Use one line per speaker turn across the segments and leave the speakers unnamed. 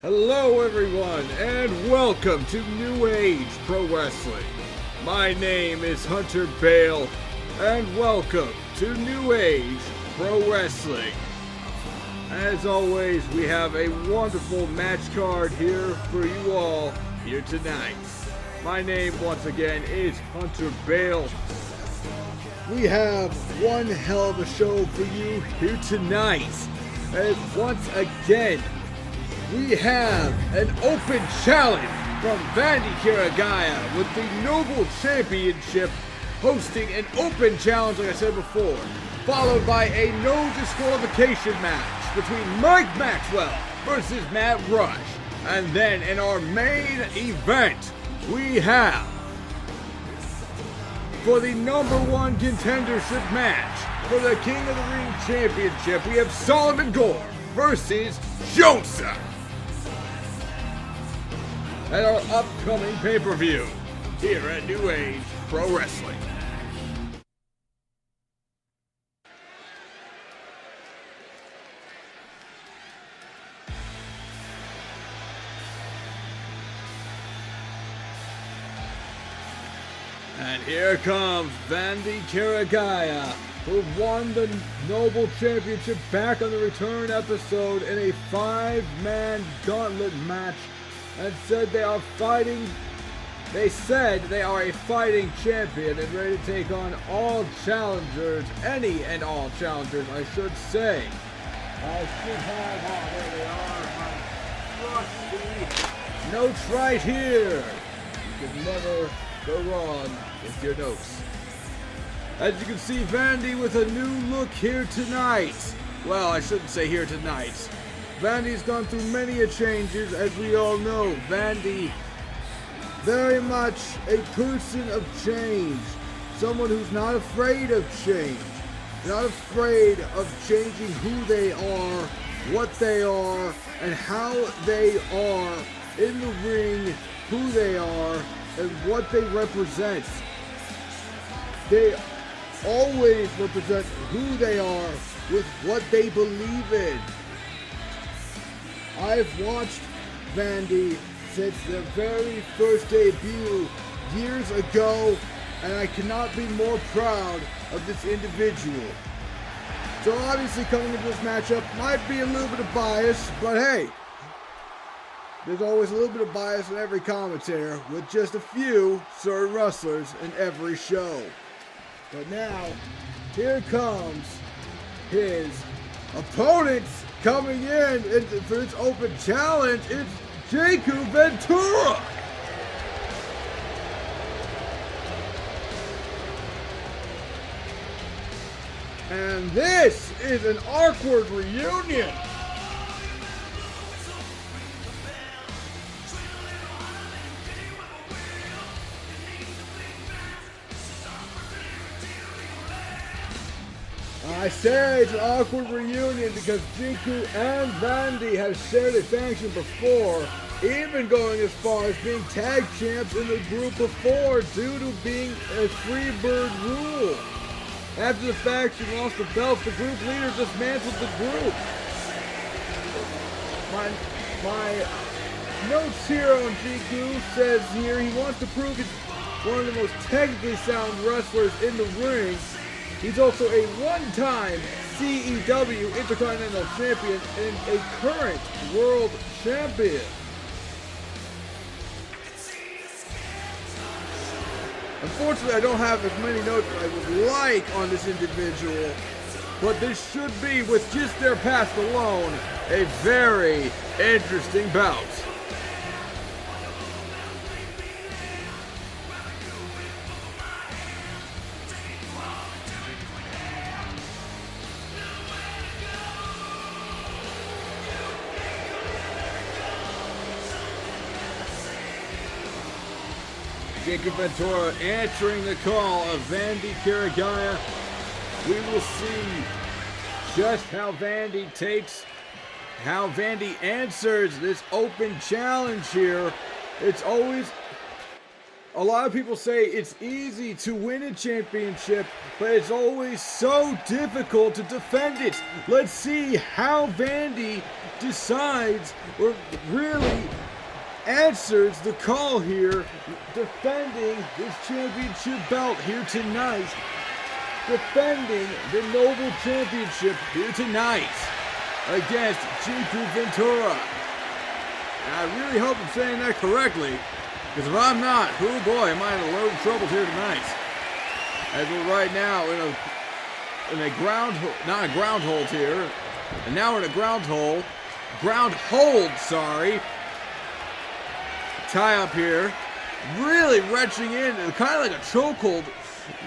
Hello everyone, and welcome to New Age Pro Wrestling. My name is Hunter Bale, and welcome to New Age Pro Wrestling. As always, we have a wonderful match card here for you all here tonight. My name, once again, is Hunter Bale. We have one hell of a show for you here tonight. And once again, we have an open challenge from Vandy Kiragaya with the Noble Championship hosting an open challenge, like I said before, followed by a no disqualification match between Mike Maxwell versus Matt Rush. And then in our main event, we have, for the #1 contendership match for the King of the Ring Championship, we have Solomon Gore versus Josa at our upcoming pay-per-view here at New Age Pro Wrestling. And here comes Vandy Kiragaya, who won the Noble Championship back on the return episode in a 5-man gauntlet match, and said they are a fighting champion and ready to take on all challengers, any and all challengers, I should say. I should have, there they are, my trusty notes right here. You can never go wrong with your notes. As you can see, Vandy with a new look here tonight. Well, I shouldn't say here tonight. Vandy's gone through many changes, as we all know. Vandy, very much a person of change. Someone who's not afraid of change. Not afraid of changing who they are, what they are, and how they are in the ring, who they are, and what they represent. They always represent who they are with what they believe in. I've watched Vandy since their very first debut years ago, and I cannot be more proud of this individual. So obviously coming into this matchup might be a little bit of bias, but hey, there's always a little bit of bias in every commentator, with just a few certain wrestlers in every show. But now, here comes his opponent coming in for its open challenge. It's Jacob Ventura. And this is an awkward reunion. I say it's an awkward reunion because Jiku and Vandy have shared a faction before, even going as far as being tag champs in the group before due to being a Freebird rule. After the faction lost the belts, the group leader dismantled the group. My notes here on Jiku says here he wants to prove he's one of the most technically sound wrestlers in the ring. He's also a one-time CEW Intercontinental Champion and a current World Champion. Unfortunately, I don't have as many notes as I would like on this individual, but this should be, with just their past alone, a very interesting bout. Jacob Ventura answering the call of Vandy Kiragaya. We will see just how Vandy answers this open challenge here. It's always a lot of people say it's easy to win a championship, but it's always so difficult to defend it. Let's see how Vandy decides or really answers the call here, defending his championship belt here tonight. Defending the Noble Championship here tonight against Jiku Ventura. And I really hope I'm saying that correctly, because if I'm not, oh boy, am I in a load of troubles here tonight. As we're right now in a ground, not a ground hold here, and now we're in a ground hold, sorry. Tie up here, really wrenching in, kind of like a chokehold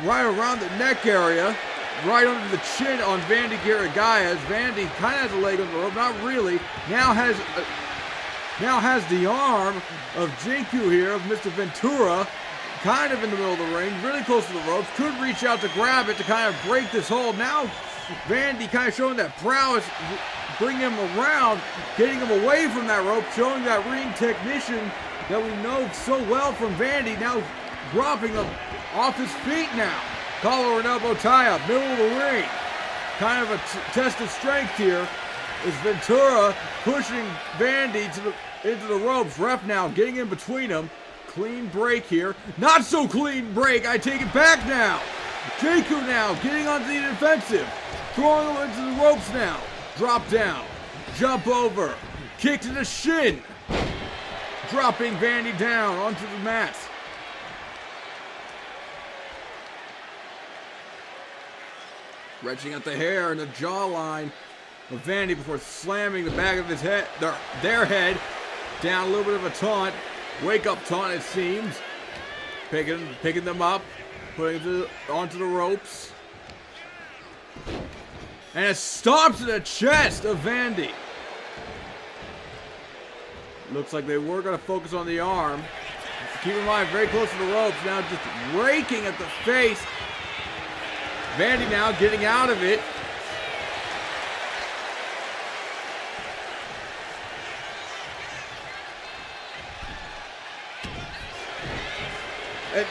right around the neck area, right under the chin on Vandy Garagayas. Vandy kind of has a leg on the rope, not really. Now has the arm of Jiku here, of Mr. Ventura, kind of in the middle of the ring, really close to the ropes. Could reach out to grab it to kind of break this hold. Now Vandy kind of showing that prowess, bringing him around, getting him away from that rope, showing that ring technician that we know so well from Vandy. Now dropping him off his feet now. Collar and elbow tie-up, middle of the ring. Kind of a test of strength here. Is Ventura pushing Vandy into the ropes. Ref now getting in between them. Clean break here. Not so clean break. I take it back now. Jiku now getting onto the defensive. Throwing him into the ropes now. Drop down. Jump over. Kick to the shin. Dropping Vandy down onto the mat. Wrenching at the hair and the jawline of Vandy before slamming the back of his head, their head, down. A little bit of a taunt. Wake up taunt, it seems. Picking them up, putting them onto the ropes. And a stomp to the chest of Vandy. Looks like they were going to focus on the arm. Keep in mind, very close to the ropes. Now just raking at the face. Vandy now getting out of it. And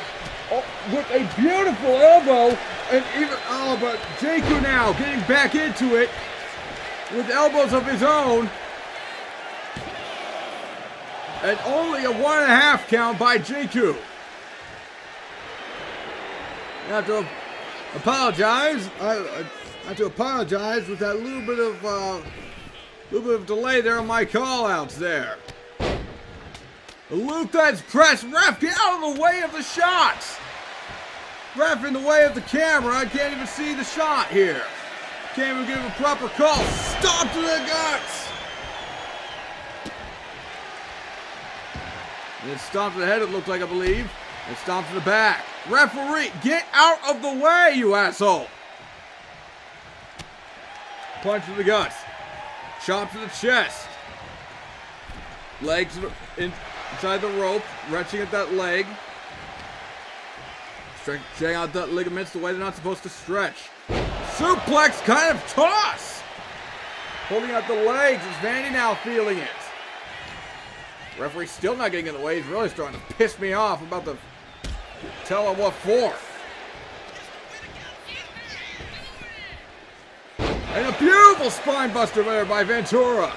with a beautiful elbow, and even but Jiku now getting back into it with elbows of his own. And only a 1.5 count by Jiku. I have to apologize. I have to apologize with that little bit of delay there on my call-outs there. Luthez press. Ref, get out of the way of the shots. Ref in the way of the camera. I can't even see the shot here. Can't even give a proper call. Stop to the guts. And then stomp to the head, it looked like, I believe. And stomp to the back. Referee, get out of the way, you asshole. Punch to the guts. Chop to the chest. Legs inside the rope. Wrenching at that leg. Stretching out the ligaments the way they're not supposed to stretch. Suplex, kind of toss. Holding out the legs. Is Vandy now feeling it? Referee still not getting in the way. He's really starting to piss me off. I'm about to tell him what for. And a beautiful spine buster there by Ventura.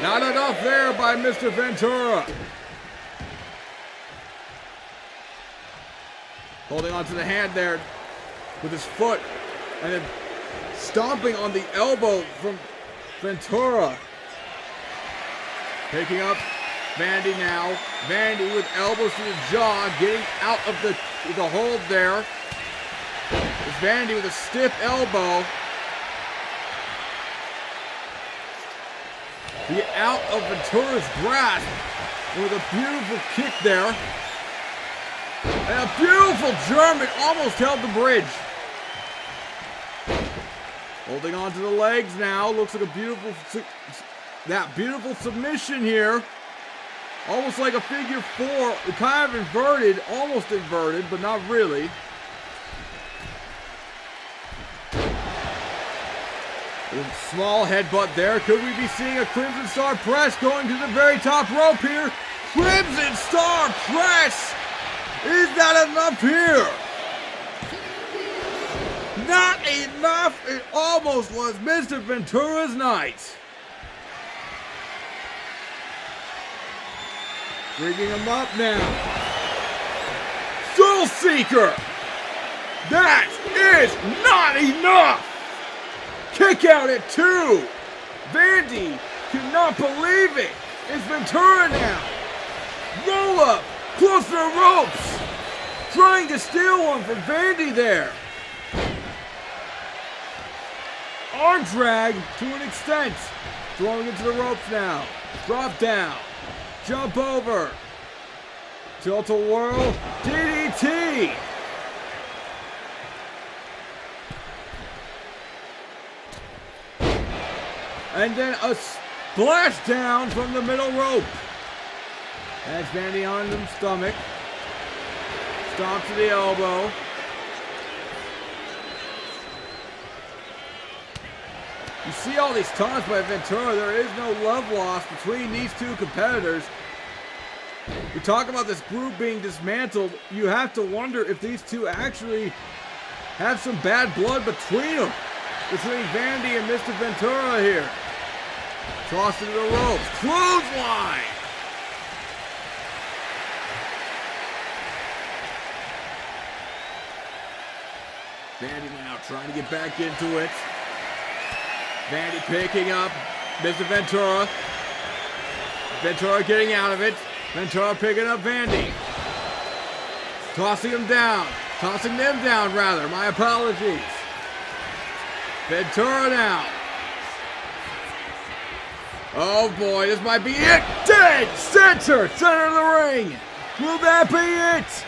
Not enough there by Mr. Ventura. Holding onto the hand there with his foot. And then stomping on the elbow from Ventura. Picking up Vandy now. Vandy with elbows to the jaw, getting out of the hold there. It's Vandy with a stiff elbow. Get out of Ventura's grasp with a beautiful kick there. And a beautiful German almost held the bridge. Holding on to the legs now. Looks like that beautiful submission here. Almost like a figure four. Kind of inverted. Almost inverted, but not really. Small headbutt there. Could we be seeing a Crimson Star press going to the very top rope here? Crimson Star Press! Is that enough here? Not enough! It almost was Mr. Ventura's night. Bringing him up now. Soul Seeker! That is not enough! Kick out at 2. Vandy cannot believe it. It's Ventura now. Roll up, close to the ropes. Trying to steal one from Vandy there. Arm drag to an extent. Throwing into the ropes now. Drop down. Jump over. Tilt-a-whirl. DDT. And then a splashdown from the middle rope. Has Vandy on the stomach. Stomp to the elbow. You see all these taunts by Ventura. There is no love lost between these two competitors. We talk about this group being dismantled. You have to wonder if these two actually have some bad blood between them. Between Vandy and Mr. Ventura here. Tossed into the ropes. Clothesline! Vandy now trying to get back into it. Vandy picking up Mr. Ventura. Ventura getting out of it. Ventura picking up Vandy. Tossing him down. Tossing them down, rather. My apologies. Ventura now. Oh boy, this might be it. Dead center. Center of the ring. Will that be it?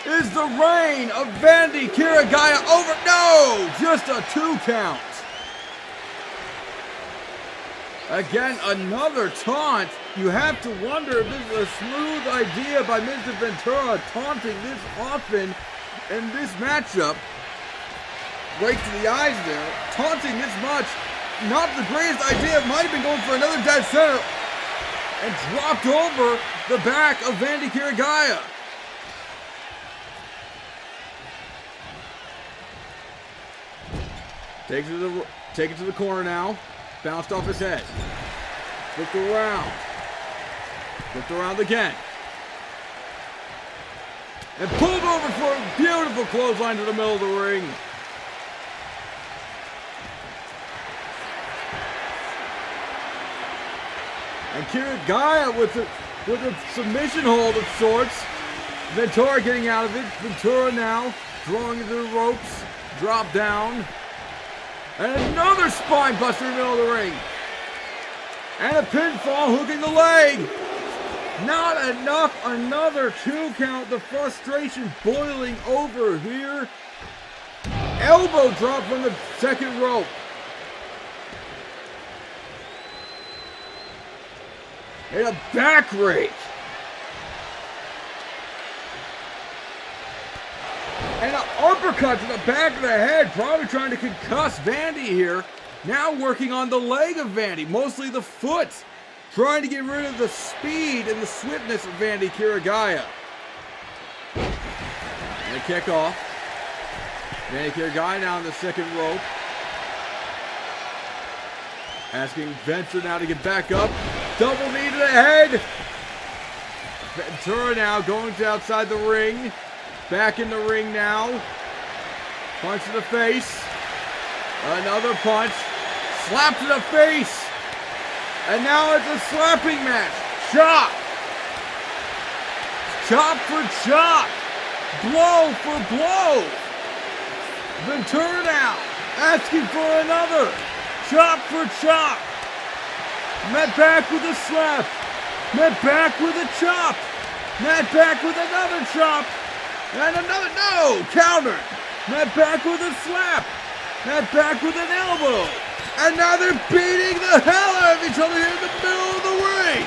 Is the reign of Vandy Kirigaya over? No! Just a 2 count. Again, another taunt. You have to wonder if this is a smooth idea by Mr. Ventura taunting this often in this matchup. Right to the eyes there. Taunting this much. Not the greatest idea. It might have been going for another dead center. And dropped over the back of Vandy Kirigaya. Take it to the corner now. Bounced off his head. Flipped around. Flipped around again. And pulled over for a beautiful clothesline to the middle of the ring. And Kirigaya with a submission hold of sorts. Ventura getting out of it. Ventura now throwing into the ropes. Drop down. And another spine buster in the middle of the ring. And a pinfall hooking the leg. Not enough. Another 2 count. The frustration boiling over here. Elbow drop from the second rope. And a back rake. And an uppercut to the back of the head, probably trying to concuss Vandy here. Now working on the leg of Vandy, mostly the foot. Trying to get rid of the speed and the swiftness of Vandy Kirigaya. And a kickoff. Vandy Kirigaya now on the second rope. Asking Ventura now to get back up. Double knee to the head. Ventura now going to outside the ring. Back in the ring now. Punch to the face. Another punch. Slap to the face. And now it's a slapping match. Chop. Chop for chop. Blow for blow. Ventura now asking for another. Chop for chop. Met back with a slap. Met back with a chop. Met back with another chop. And another, no, counter. Met back with a slap. Met back with an elbow. And now they're beating the hell out of each other here in the middle of the ring.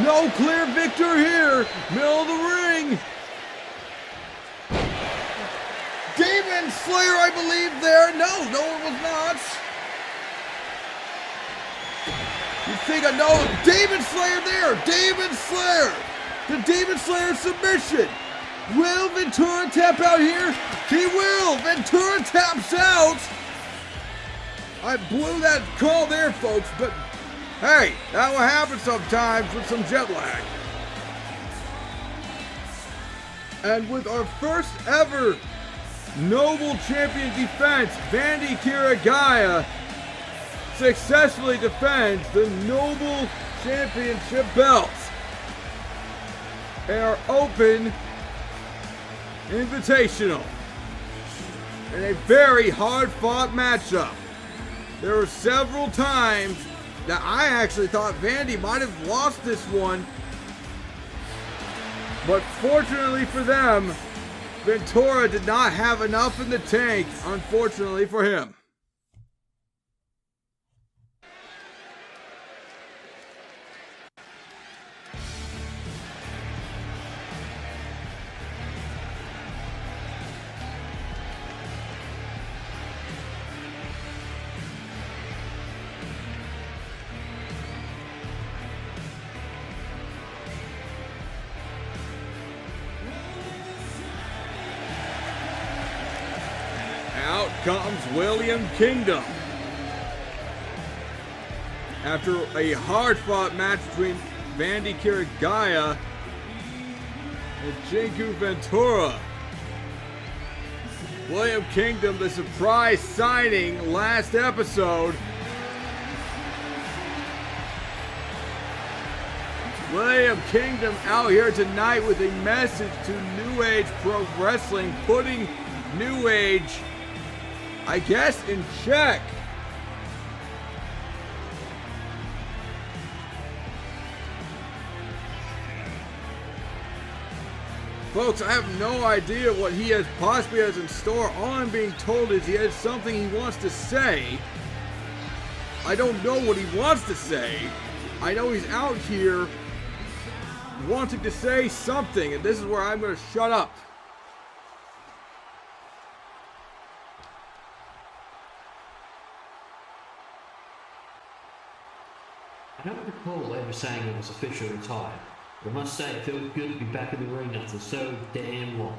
No clear victor here. Middle of the ring. Demon Slayer, I believe there. No, it was not. You think I know. Demon Slayer there. Demon Slayer. The Demon Slayer submission. Will Ventura tap out here? He will. Ventura taps out. I blew that call there, folks, but hey, that will happen sometimes with some jet lag. And with our first ever Noble Champion defense, Vandy Kirigaya successfully defends the Noble Championship belts. They are open invitational in a very hard-fought matchup. There were several times that I actually thought Vandy might have lost this one, but fortunately for them, Ventura did not have enough in the tank, unfortunately for him. Out comes William Kingdom. After a hard-fought match between Vandy Kirigaya and Jinku Ventura, William Kingdom, the surprise signing last episode. William Kingdom out here tonight with a message to New Age Pro Wrestling, putting New Age, I guess, in check. Folks, I have no idea what he possibly has in store. All I'm being told is he has something he wants to say. I don't know what he wants to say. I know he's out here wanting to say something, and this is where I'm going to shut up.
I don't recall ever saying I was officially retired, but I must say it feels good to be back in the ring after so damn long.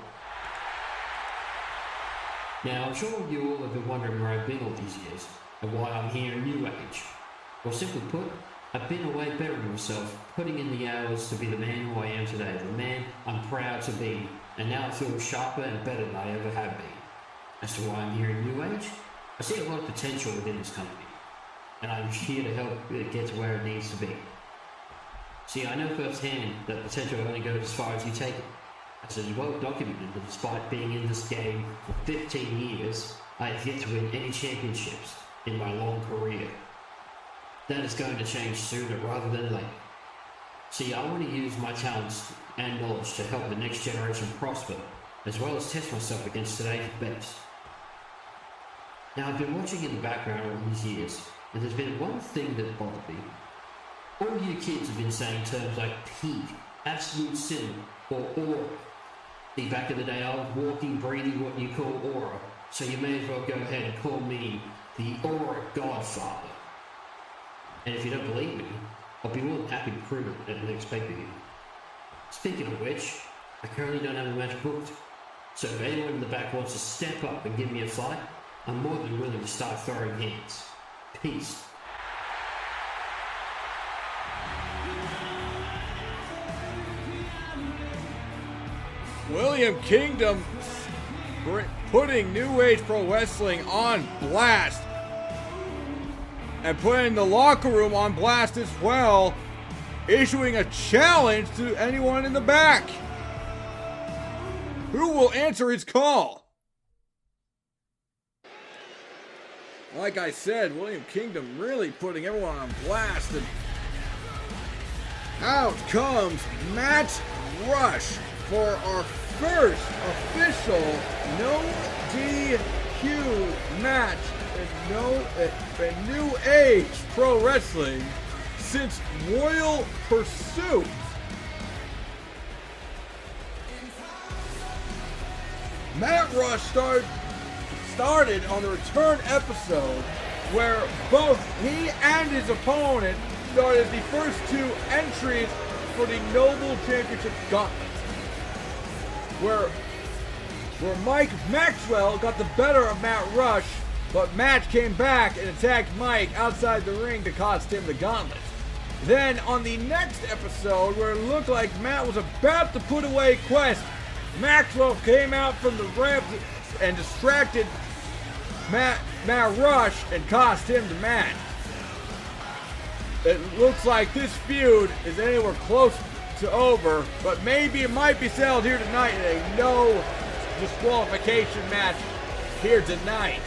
Now, I'm sure you all have been wondering where I've been all these years, and why I'm here in New Age. Well, simply put, I've been away bettering myself, putting in the hours to be the man who I am today, the man I'm proud to be, and now I feel sharper and better than I ever have been. As to why I'm here in New Age, I see a lot of potential within this company, and I'm here to help it get to where it needs to be. See, I know firsthand that potential only goes as far as you take it. As it is well documented that despite being in this game for 15 years, I have yet to win any championships in my long career. That is going to change sooner rather than later. See, I want to use my talents and knowledge to help the next generation prosper, as well as test myself against today's best. Now, I've been watching in the background all these years, and there's been one thing that bothered me. All you kids have been saying terms like peak, absolute sin, or aura. See, back in the day, I was walking, breathing what you call aura, so you may as well go ahead and call me the Aura Godfather. And if you don't believe me, I'll be more than happy to prove it at the next pay-per-view. Speaking of which, I currently don't have a match booked, so if anyone in the back wants to step up and give me a fight, I'm more than willing to start throwing hands. Peace.
William Kingdom putting New Age Pro Wrestling on blast, and putting the locker room on blast as well, issuing a challenge to anyone in the back. Who will answer his call? Like I said, William Kingdom really putting everyone on blast, and out comes Matt Rush for our first official no DQ match in New Age Pro Wrestling since Royal Pursuit. Matt Rush started on the return episode where both he and his opponent known as the first two entries for the Noble Championship Gauntlet, where Mike Maxwell got the better of Matt Rush, but Matt came back and attacked Mike outside the ring to cost him the gauntlet. Then on the next episode, where it looked like Matt was about to put away Quest, Maxwell came out from the ramp and distracted Matt Rush and cost him the match. It looks like this feud is anywhere close to over, but maybe it might be settled here tonight in a no disqualification match here tonight.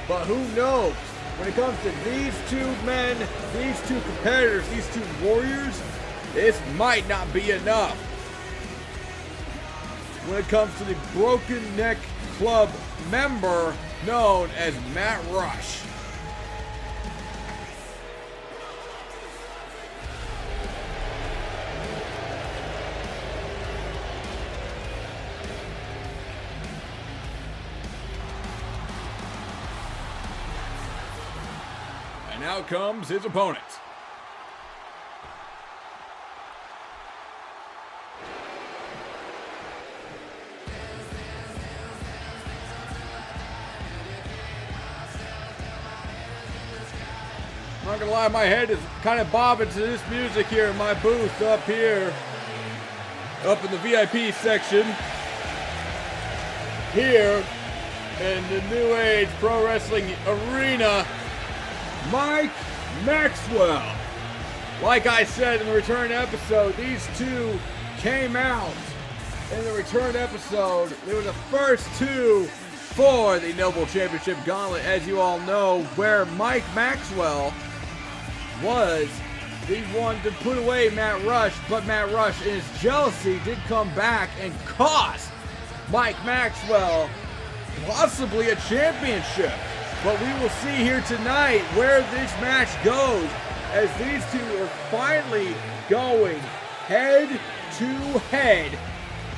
But who knows? When it comes to these two men, these two competitors, these two warriors, this might not be enough. When it comes to the Broken Neck Club member known as Matt Rush. And out comes his opponent. I'm not gonna lie, my head is kind of bobbing to this music here in my booth up here, up in the VIP section, here in the New Age Pro Wrestling Arena. Mike Maxwell. Like I said in the return episode, these two came out in the return episode. They were the first two for the Noble Championship Gauntlet, as you all know, where Mike Maxwell was the one to put away Matt Rush, but Matt Rush, in his jealousy, did come back and cost Mike Maxwell possibly a championship. But we will see here tonight where this match goes, as these two are finally going head to head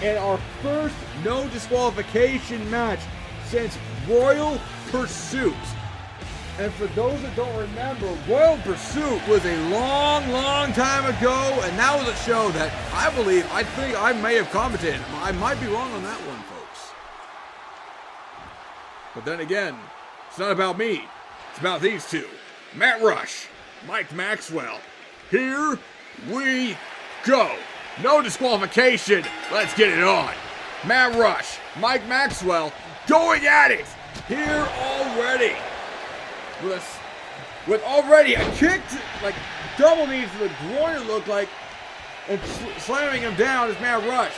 in our first no disqualification match since Royal Pursuit. And for those that don't remember, Royal Pursuit was a long time ago, and that was a show that I think I may have commented. I might be wrong on that one, folks. But then again, it's not about me. It's about these two. Matt Rush, Mike Maxwell. Here we go. No disqualification. Let's get it on. Matt Rush, Mike Maxwell going at it here already. With already a kick, like double knees to the groin it looked like, and slamming him down is Matt Rush.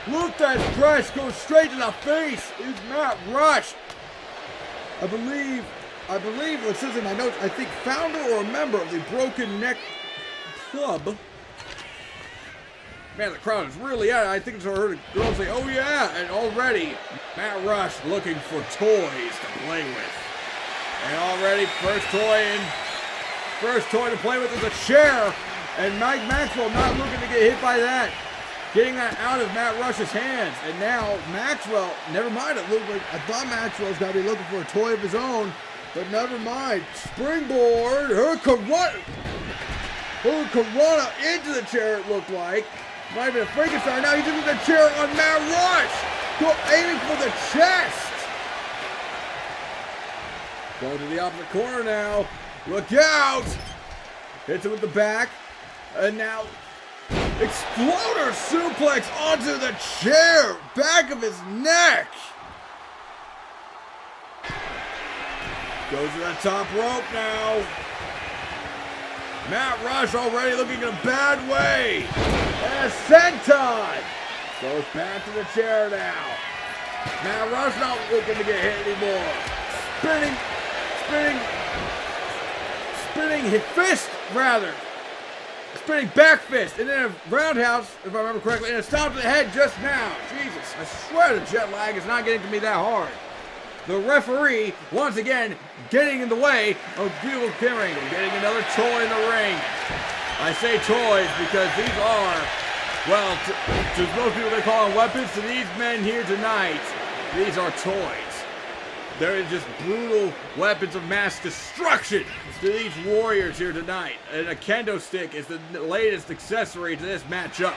Look, that press goes straight to the face is Matt Rush. I believe it says in my notes, I think founder or a member of the Broken Neck Club. Man, the crowd is really at it. I think I heard a girl say, oh yeah, and already Matt Rush looking for toys to play with. And already first toy to play with is a chair, and Mike Maxwell not looking to get hit by that. Getting that out of Matt Rush's hands, and now Maxwell, never mind, it looked like, I thought Maxwell's got to be looking for a toy of his own, but never mind. Springboard, Hurricanrana into the chair it looked like. Might have been a Frankenstein, now he's into the chair on Matt Rush, aiming for the chest. Going to the opposite corner now, look out. Hits him with the back, and now exploder suplex onto the chair, back of his neck. Goes to the top rope now. Matt Rush already looking in a bad way. And a senton. Goes back to the chair now. Matt Rush not looking to get hit anymore. Spinning his fist, rather. Spinning back fist, and then a roundhouse, if I remember correctly, and a stomp to the head just now. Jesus, I swear the jet lag is not getting to me that hard. The referee, once again, getting in the way of beautiful camera angle, getting another toy in the ring. I say toys because these are, well, to most people they call them weapons. To these men here tonight, these are toys. There is just brutal weapons of mass destruction to these warriors here tonight. And a kendo stick is the latest accessory to this matchup.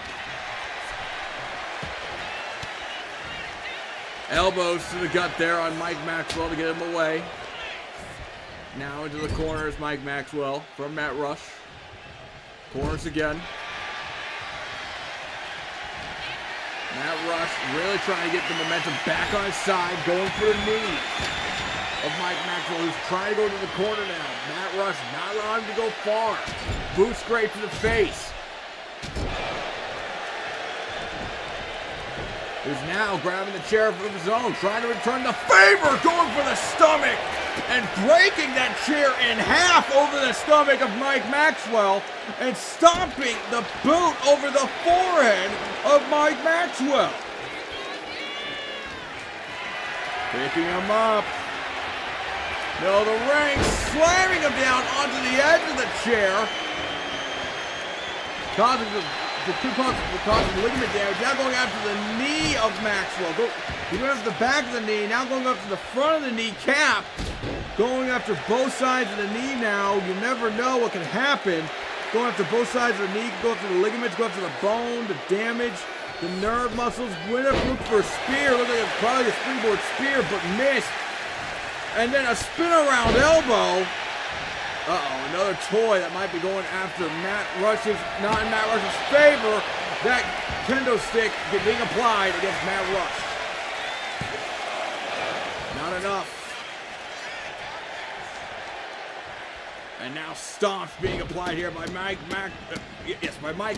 Elbows to the gut there on Mike Maxwell to get him away. Now into the corner is Mike Maxwell from Matt Rush. Corners again. Matt Rush really trying to get the momentum back on his side, going for a knee of Mike Maxwell, who's trying to go to the corner now. Matt Rush not allowing him to go far. Boot scrape to the face. Who's now grabbing the chair from his own, trying to return the favor, going for the stomach, and breaking that chair in half over the stomach of Mike Maxwell, and stomping the boot over the forehead of Mike Maxwell. Picking him up. Middle of the ring, slamming him down onto the edge of the chair, causing ligament damage. Now going after the knee of Maxwell. Going after the back of the knee. Now going after the front of the kneecap. Going after both sides of the knee now. You never know what can happen. Going after both sides of the knee. Go after the ligaments. Go after the bone. The damage. The nerve muscles. Went up, looked for a spear. Looked like probably a springboard spear, but missed. And then a spin around elbow. Uh-oh, another toy that might be going after Matt Rush's, not in Matt Rush's favor. That kendo stick being applied against Matt Rush. Not enough. And now stomps being applied here by Mike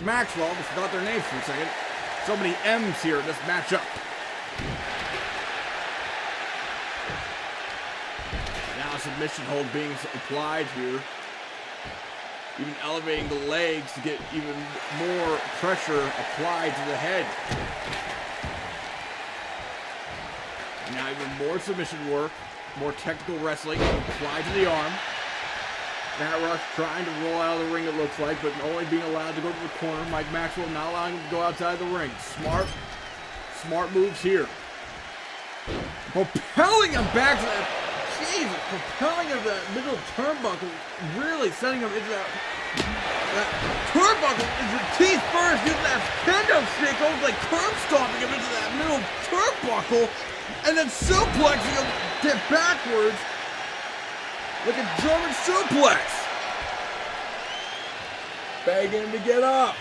Maxwell. I forgot their names for a second. So many M's here in this matchup. Submission hold being applied here. Even elevating the legs to get even more pressure applied to the head. Now even more submission work, more technical wrestling applied to the arm. Matt Rush trying to roll out of the ring, it looks like, but only being allowed to go to the corner. Mike Maxwell not allowing him to go outside the ring. Smart moves here. Propelling him back to that. Jesus, propelling him to that middle turnbuckle, really sending him into that turnbuckle into the teeth first, using that kendo stick, almost like curb stomping him into that middle turnbuckle, and then suplexing him backwards like a German suplex. Begging him to get up.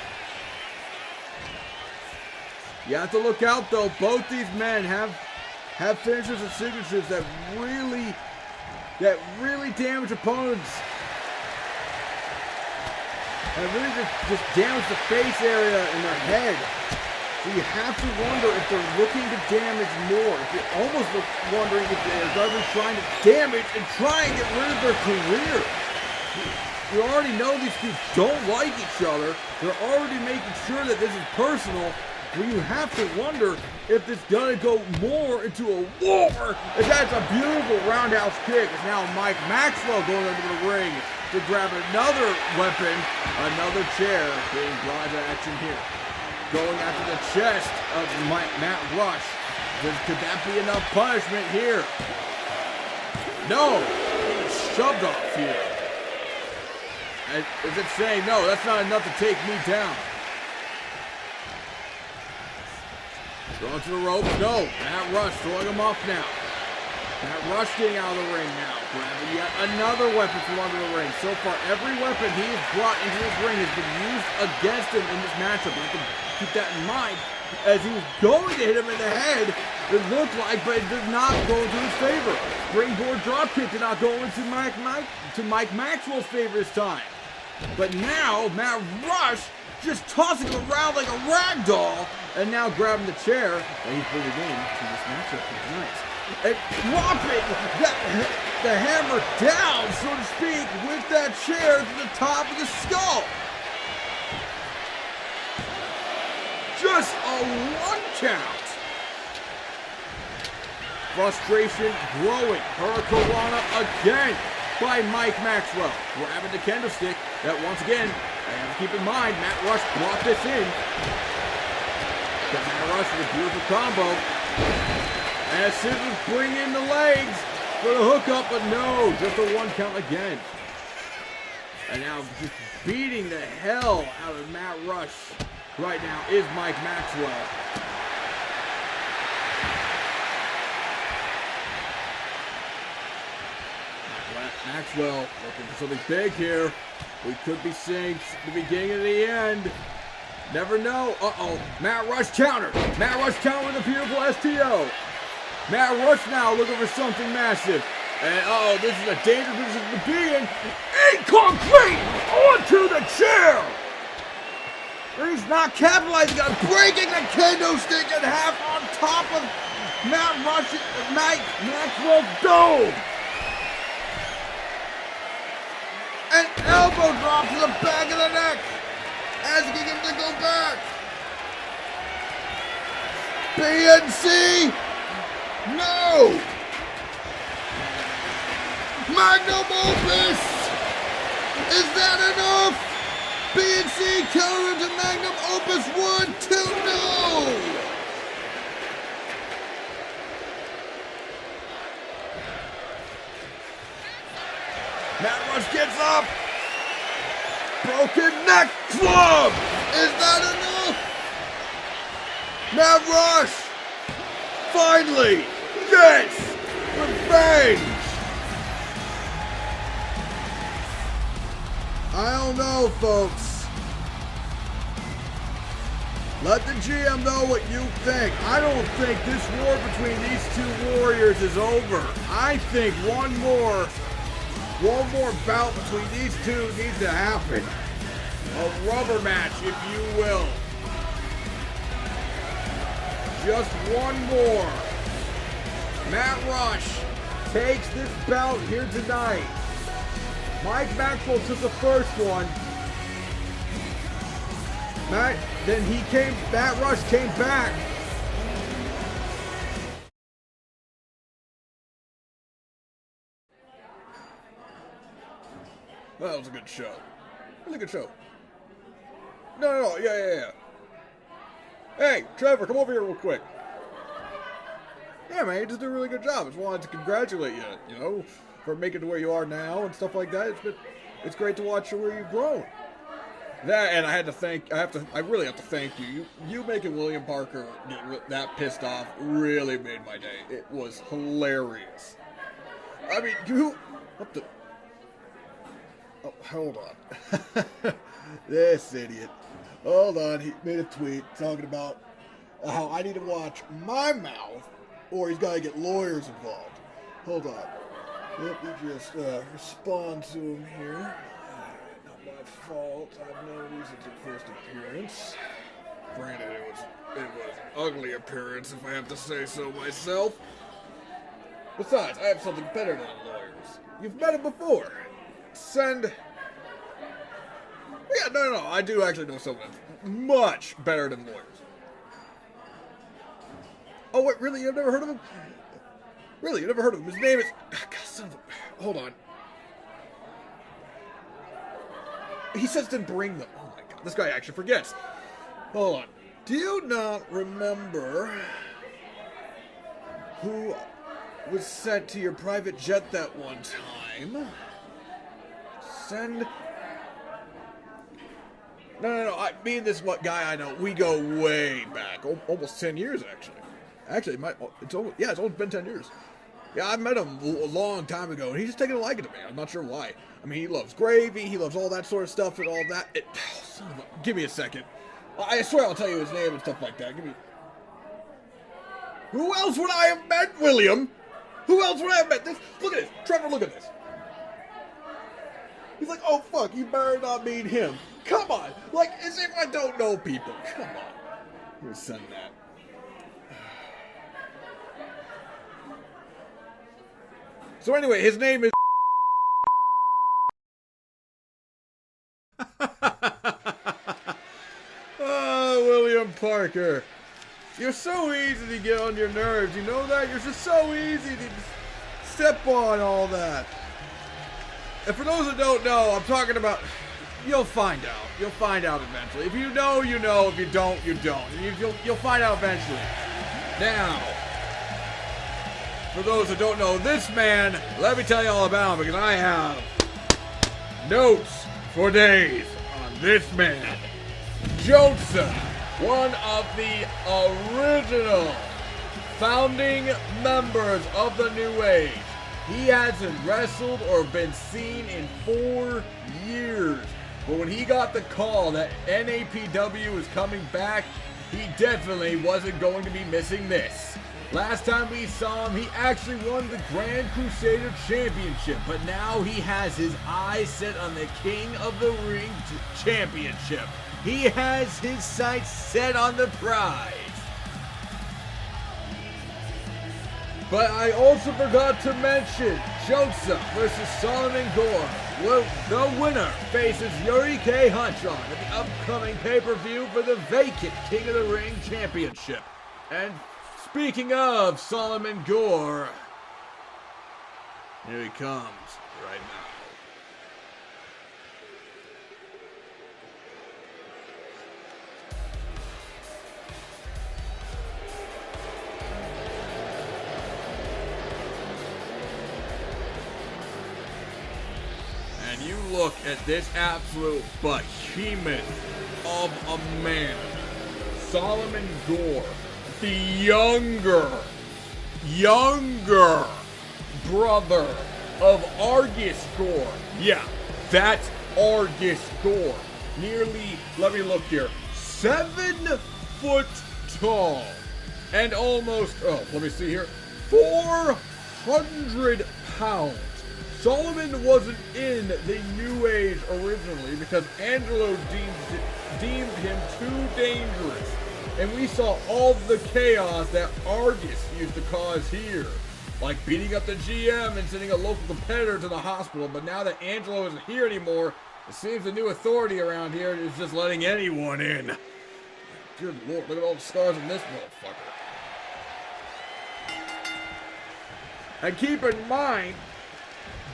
You have to look out though, both these men have finishers and signatures that really damage opponents. And really just damage the face area in their head. So you have to wonder if they're looking to damage more. If you're almost wondering if they're trying to damage and try and get rid of their career. You already know these two don't like each other. They're already making sure that this is personal. Well, you have to wonder if it's gonna go more into a war. And that's a beautiful roundhouse kick. It's now Mike Maxwell going into the ring to grab another weapon, another chair being brought to action here. Going after the chest of Matt Rush. Could that be enough punishment here? No, he's shoved off here. Is it saying, no, that's not enough to take me down? Going to the ropes, no. Matt Rush throwing him off now. Matt Rush getting out of the ring now. Grabbing yet another weapon from under the ring. So far, every weapon he has brought into this ring has been used against him in this matchup. You have to keep that in mind. As he was going to hit him in the head, it looked like, but it did not go into his favor. Springboard dropkick did not go into Mike Maxwell's favor this time. But now, Matt Rush just tossing him around like a rag doll, and now grabbing the chair that he's bringing into this matchup tonight. And dropping the hammer down, so to speak, with that chair to the top of the skull. Just a one count. Frustration growing. Hurricanrana again by Mike Maxwell. Grabbing the kendo stick that once again, I have to keep in mind, Matt Rush brought this in. Got Matt Rush with a beautiful combo. And as soon as we bring in the legs, for the hookup, but no, just a 1 count again. And now just beating the hell out of Matt Rush right now is Mike Maxwell. Maxwell looking for something big here. We could be seeing the beginning of the end. Never know. Uh-oh. Matt Rush counter. Matt Rush counter with a beautiful STO. Matt Rush now looking for something massive. And this is a dangerous position to be in. Concrete onto the chair. He's not capitalizing on breaking the kendo stick in half on top of Maxwell's dome. An elbow drop to the back of the neck, asking him to go back. PNC, no. Magnum Opus, is that enough? PNC counter into Magnum Opus 1, 2, no. Matt Rush gets up. Broken neck club. Is that enough? Matt Rush finally gets revenge. I don't know, folks. Let the GM know what you think. I don't think this war between these two warriors is over. I think one more bout between these two needs to happen. A rubber match, if you will. Just one more. Matt Rush takes this bout here tonight. Mike Maxwell took the first one. Matt Rush came back. Well, that was a good show. Really good show. No, yeah. Hey, Trevor, come over here real quick. Yeah, man, you just did a really good job. I just wanted to congratulate you, for making it to where you are now and stuff like that. It's great to watch where you've grown. That, and I really have to thank you. You making William Parker get that pissed off really made my day. It was hilarious. I mean, what the? Oh, hold on. This idiot. Hold on, he made a tweet talking about how I need to watch my mouth or he's got to get lawyers involved. Hold on. Let me just respond to him here. Not my fault. I have no reason to first appearance. Granted, it was an ugly appearance, if I have to say so myself. Besides, I have something better than lawyers. You've met him before. Yeah, no, I do actually know someone that's much better than lawyers. Oh, wait, really? You've never heard of him? Really? You never heard of him? His name is... God, hold on. He says to bring them. Oh, my God. This guy actually forgets. Hold on. Do you not remember who was sent to your private jet that one time? No. Me and this guy I know, we go way back. Almost 10 years, actually. Actually, it's only been 10 years. Yeah, I met him a long time ago, and he's just taking a liking to me. I'm not sure why. I mean, he loves gravy, he loves all that sort of stuff and all that. Give me a second. I swear I'll tell you his name and stuff like that. Who else would I have met, William? Who else would I have met? Look at this. Trevor, look at this. He's like, oh, fuck, you better not meet him. Come on. Like, as if I don't know people. Come on. I'm going to send that. So anyway, his name is... Oh, William Parker. You're so easy to get on your nerves. You know that? You're just so easy to step on all that. And for those that don't know, I'm talking about... You'll find out. You'll find out eventually. If you know, you know. If you don't, you don't. You'll find out eventually. Now... for those who don't know this man, let me tell you all about him because I have notes for days on this man. Joseph, one of the original founding members of the New Age. He hasn't wrestled or been seen in 4 years. But when he got the call that NAPW was coming back, he definitely wasn't going to be missing this. Last time we saw him, he actually won the Grand Crusader Championship, but now he has his eyes set on the King of the Ring Championship. He has his sights set on the prize. But I also forgot to mention Joseph versus Solomon Gore. Well, the winner faces Yuri K. Hunchon at the upcoming pay-per-view for the vacant King of the Ring Championship. And speaking of Solomon Gore, here he comes right now. And you look at this absolute behemoth of a man, Solomon Gore, the younger brother of Argus Gore. Yeah, that's Argus Gore. Nearly, let me look here, 7 foot tall and almost, let me see here, 400 pounds. Solomon wasn't in the New Age originally because Angelo deemed him too dangerous. And we saw all the chaos that Argus used to cause here. Like beating up the GM and sending a local competitor to the hospital. But now that Angelo isn't here anymore, it seems the new authority around here is just letting anyone in. Good lord, look at all the scars on this motherfucker. And keep in mind,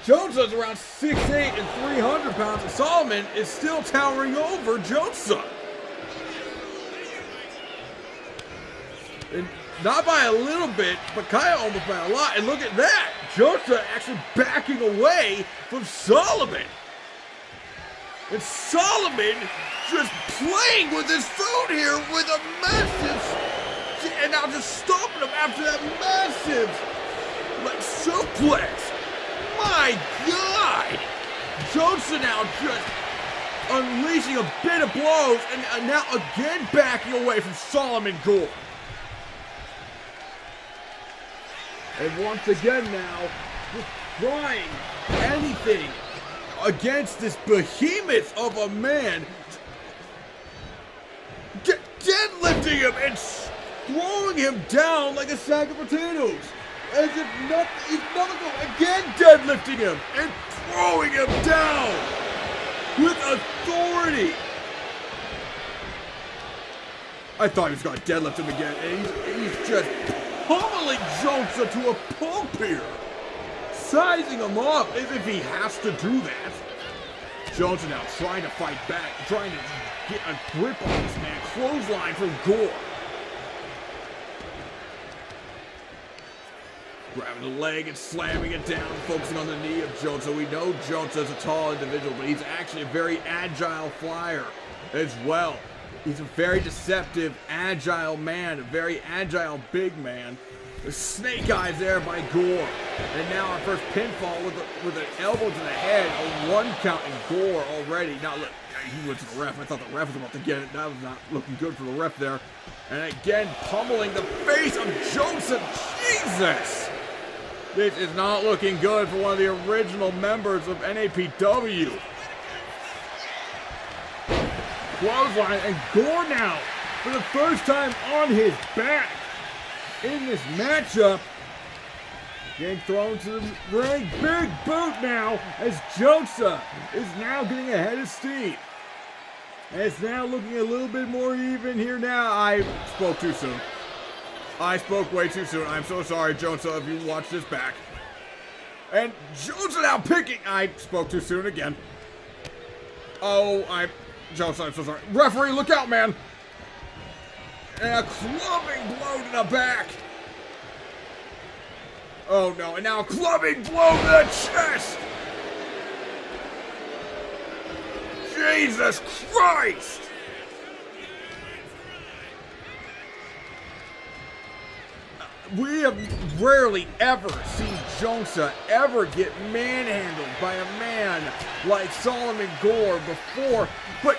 Jonesa's around 6'8" and 300 pounds, and Solomon is still towering over Jonesa. And not by a little bit, but kind of almost by a lot. And look at that, Jonesa actually backing away from Solomon. And Solomon just playing with his food here with a massive, and now just stomping him after that massive, like, suplex. My God! Jonesa now just unleashing a bit of blows and now again backing away from Solomon Gore. And once again now, just trying anything against this behemoth of a man. Deadlifting him and throwing him down like a sack of potatoes. As if nothing, again deadlifting him and throwing him down with authority. I thought he was going to deadlift him again, and he's just pummeling Jonesa to a pulp here. Sizing him up as if he has to do that. Jonesa now trying to fight back, trying to get a grip on this man. Clothesline from Gore. Grabbing the leg and slamming it down, focusing on the knee of Jonesa. We know Jonesa's a tall individual, but he's actually a very agile flyer as well. He's a very deceptive, agile man, a very agile big man. The snake eyes there by Gore. And now our first pinfall with an elbow to the head, a 1 count in Gore already. Now look, he went to the ref. I thought the ref was about to get it. That was not looking good for the ref there. And again, pummeling the face of Jonesa. Jesus! This is not looking good for one of the original members of NAPW. Clothesline, and Gore now, for the first time on his back in this matchup, getting thrown to the ring. Big boot now, as Jonesa is now getting ahead of steam. And it's now looking a little bit more even here now. I spoke too soon. I spoke way too soon. I'm so sorry, Jonesa, if you watch this back. And Jonesa now picking. I spoke too soon again. Jonesa, I'm so sorry. Referee, look out, man. And a clubbing blow to the back. Oh no, and now a clubbing blow to the chest! Jesus Christ! We have rarely ever seen Jonsa ever get manhandled by a man like Solomon Gore before, but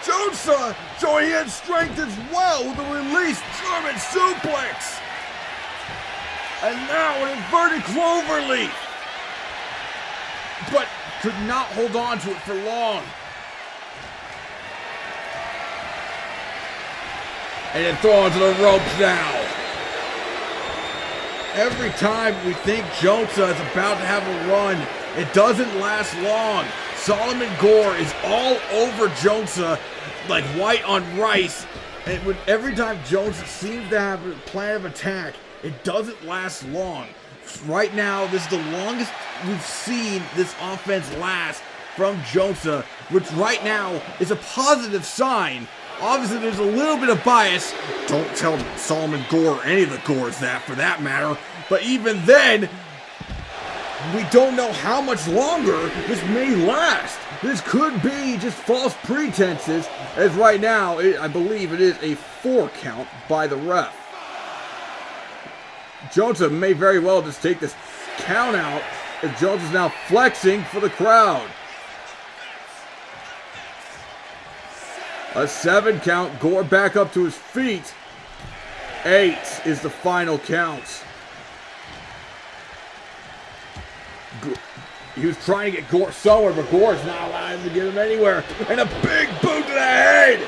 Jonsa showing he had strength as well with a released German suplex. And now an inverted cloverleaf. But could not hold on to it for long. And then thrown to the ropes now. Every time we think Jonsa is about to have a run, it doesn't last long. Solomon Gore is all over Jonsa like white on rice. And every time Jonsa seems to have a plan of attack, it doesn't last long. Right now, this is the longest we've seen this offense last from Jonsa, which right now is a positive sign. Obviously, there's a little bit of bias. Don't tell Solomon Gore or any of the Gores that, for that matter. But even then, we don't know how much longer this may last. This could be just false pretenses, as right now, I believe it is a 4 count by the ref. Jonsa may very well just take this count out if Jonsa is now flexing for the crowd. A 7 count, Gore back up to his feet. 8 is the final count. He was trying to get Gore somewhere, but Gore's not allowing him to get him anywhere. And a big boot to the head.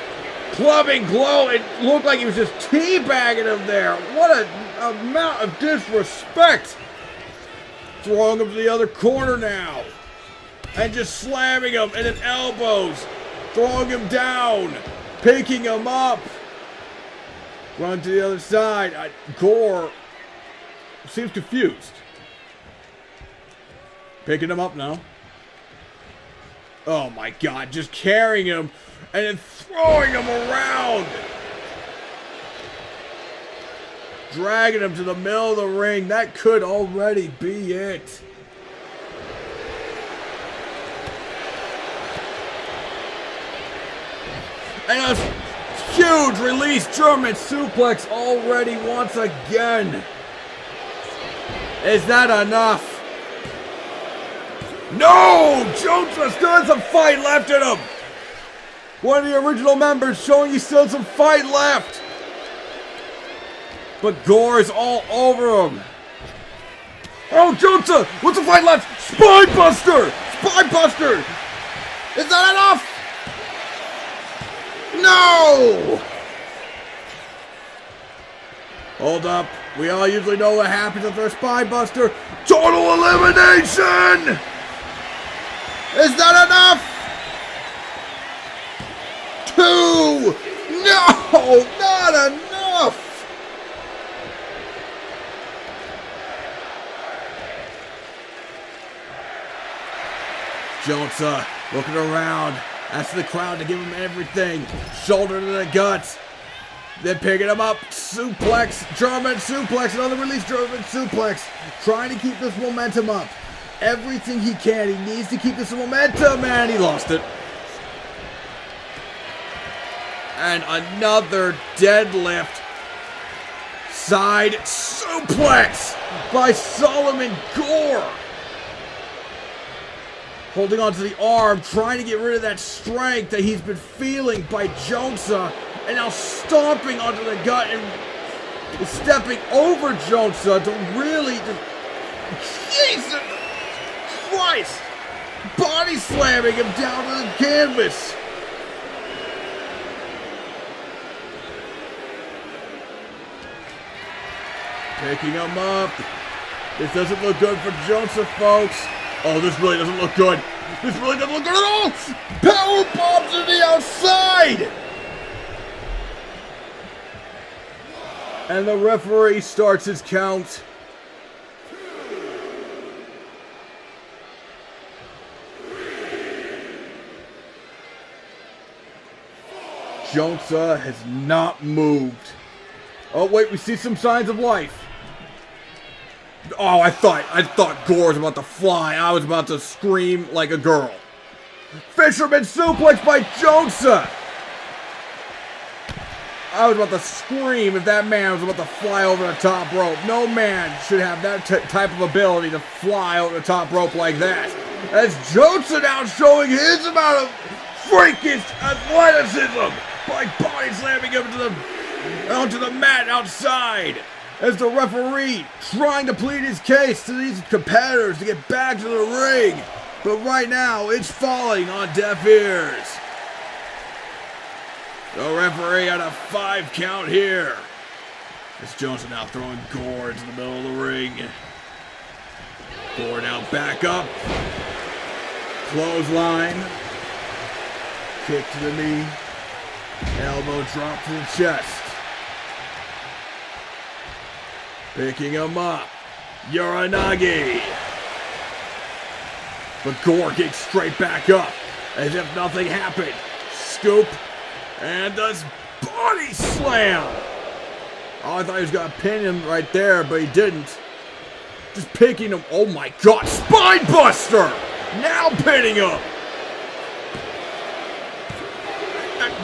Clubbing Glow. It looked like he was just teabagging him there. What an amount of disrespect. Throwing him to the other corner now. And just slamming him and then elbows. Throwing him down. Picking him up. Run to the other side. Gore seems confused. Picking him up now. Oh my God, just carrying him and then throwing him around. Dragging him to the middle of the ring. That could already be it. And a huge release German suplex already once again. Is that enough? No! Jonsa still has some fight left in him! One of the original members showing he still has some fight left! But Gore is all over him. Oh, Jonsa! What's the fight left? Spinebuster! Spinebuster! Is that enough? No! Hold up. We all usually know what happens after a Spinebuster. Total elimination! Is that enough? 2! No! Not enough! Jonsa looking around, asking the crowd to give him everything. Shoulder to the guts. Then picking him up. Suplex. German suplex. Another release German suplex. Trying to keep this momentum up. Everything he can. He needs to keep this momentum, and he lost it. And another deadlift. Side suplex by Solomon Gore. Holding onto the arm, trying to get rid of that strength that he's been feeling by Jonsa. And now stomping onto the gut and stepping over Jonsa to really Jesus Christ! Body slamming him down to the canvas. Picking him up. This doesn't look good for Jonsa, folks. Oh, this really doesn't look good. This really doesn't look good at all. Power bombs to the outside. And the referee starts his count. Jonsa has not moved. Oh wait, we see some signs of life. Oh, I thought Gore was about to fly. I was about to scream like a girl. Fisherman suplex by Johnson. I was about to scream if that man was about to fly over the top rope. No man should have that type of ability to fly over the top rope like that. As Johnson now showing his amount of freakish athleticism by body slamming him onto the mat outside. As the referee trying to plead his case to these competitors to get back to the ring. But right now, it's falling on deaf ears. The referee on a 5 count here. As Johnson now throwing Gore into the middle of the ring. Gore now back up. Clothesline. Kick to the knee. Elbow drop to the chest. Picking him up. Uranagi. But Gore gets straight back up. As if nothing happened. Scoop. And does body slam. Oh, I thought he was going to pin him right there, but he didn't. Just picking him. Oh my God. Spine buster. Now pinning him.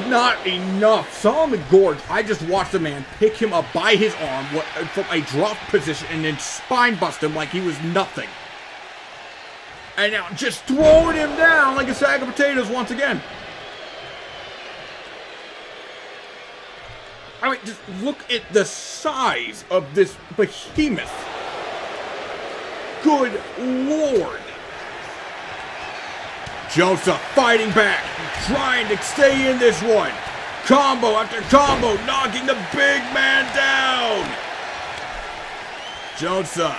Not enough. Solomon Gore, I just watched the man pick him up by his arm from a drop position and then spine bust him like he was nothing. And now just throwing him down like a sack of potatoes once again. I mean, just look at the size of this behemoth. Good Lord. Joseph fighting back, trying to stay in this one. Combo after combo, knocking the big man down. Joseph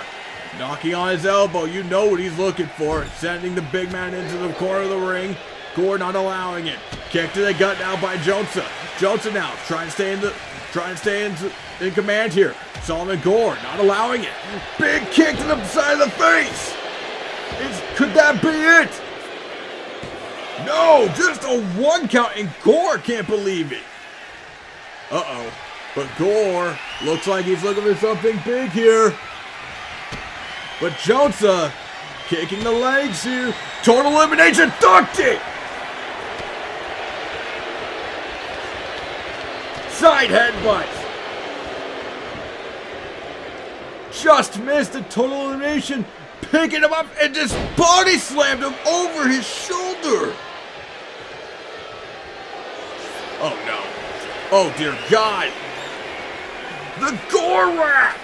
knocking on his elbow. You know what he's looking for. Sending the big man into the corner of the ring. Gore not allowing it. Kick to the gut now by Joseph. Joseph now trying to stay in command here. Solomon Gore not allowing it. Big kick to the side of the face. Could that be it? No, just a 1 count, and Gore can't believe it. Uh-oh. But Gore looks like he's looking for something big here. But Jonsa kicking the legs here. Total elimination, ducked it! Side headbutt. Just missed a total elimination. Picking him up and just body slammed him over his shoulder. Oh no. Oh dear God. The Gorak!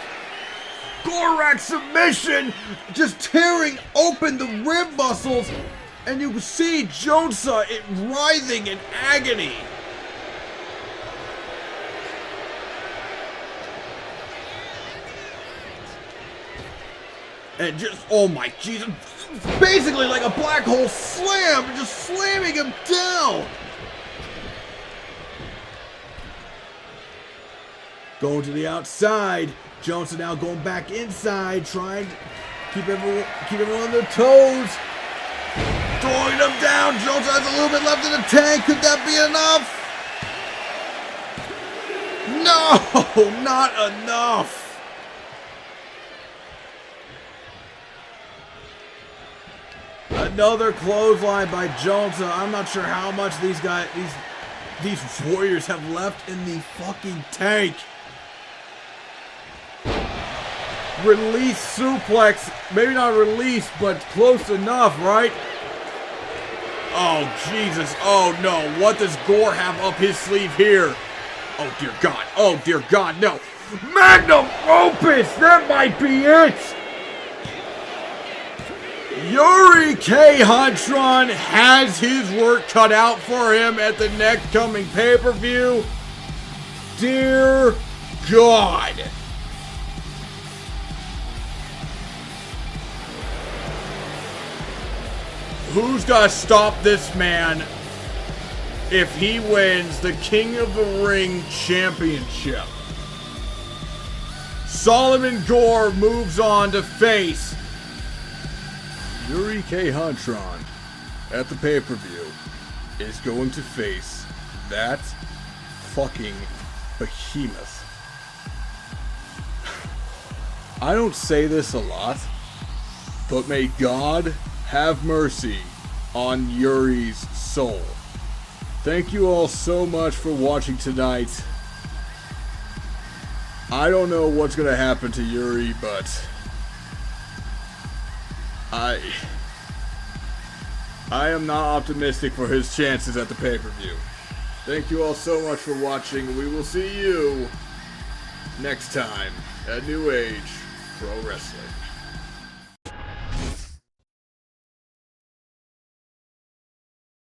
Gorak submission! Just tearing open the rib muscles. And you can see Jonsa writhing in agony. And just, oh my Jesus, basically like a black hole slam, just slamming him down. Going to the outside. Johnson now going back inside, trying to keep everyone on their toes. Throwing them down. Johnson has a little bit left in the tank. Could that be enough? No, not enough. Another clothesline by Johnson. I'm not sure how much these warriors have left in the fucking tank. Release suplex. Maybe not release, but close enough, right? Oh, Jesus. Oh, no. What does Gore have up his sleeve here? Oh, dear God. Oh, dear God. No. Magnum opus. That might be it. Yuri K. Huntron has his work cut out for him at the next coming pay-per-view. Dear God. Who's got to stop this man if he wins the King of the Ring Championship? Solomon Gore moves on to face Yuri K. Huntron at the pay-per-view is going to face that fucking behemoth. I don't say this a lot, but may God have mercy on Yuri's soul. Thank you all so much for watching tonight. I don't know what's going to happen to Yuri, but I am not optimistic for his chances at the pay-per-view. Thank you all so much for watching. We will see you next time at New Age Pro Wrestling.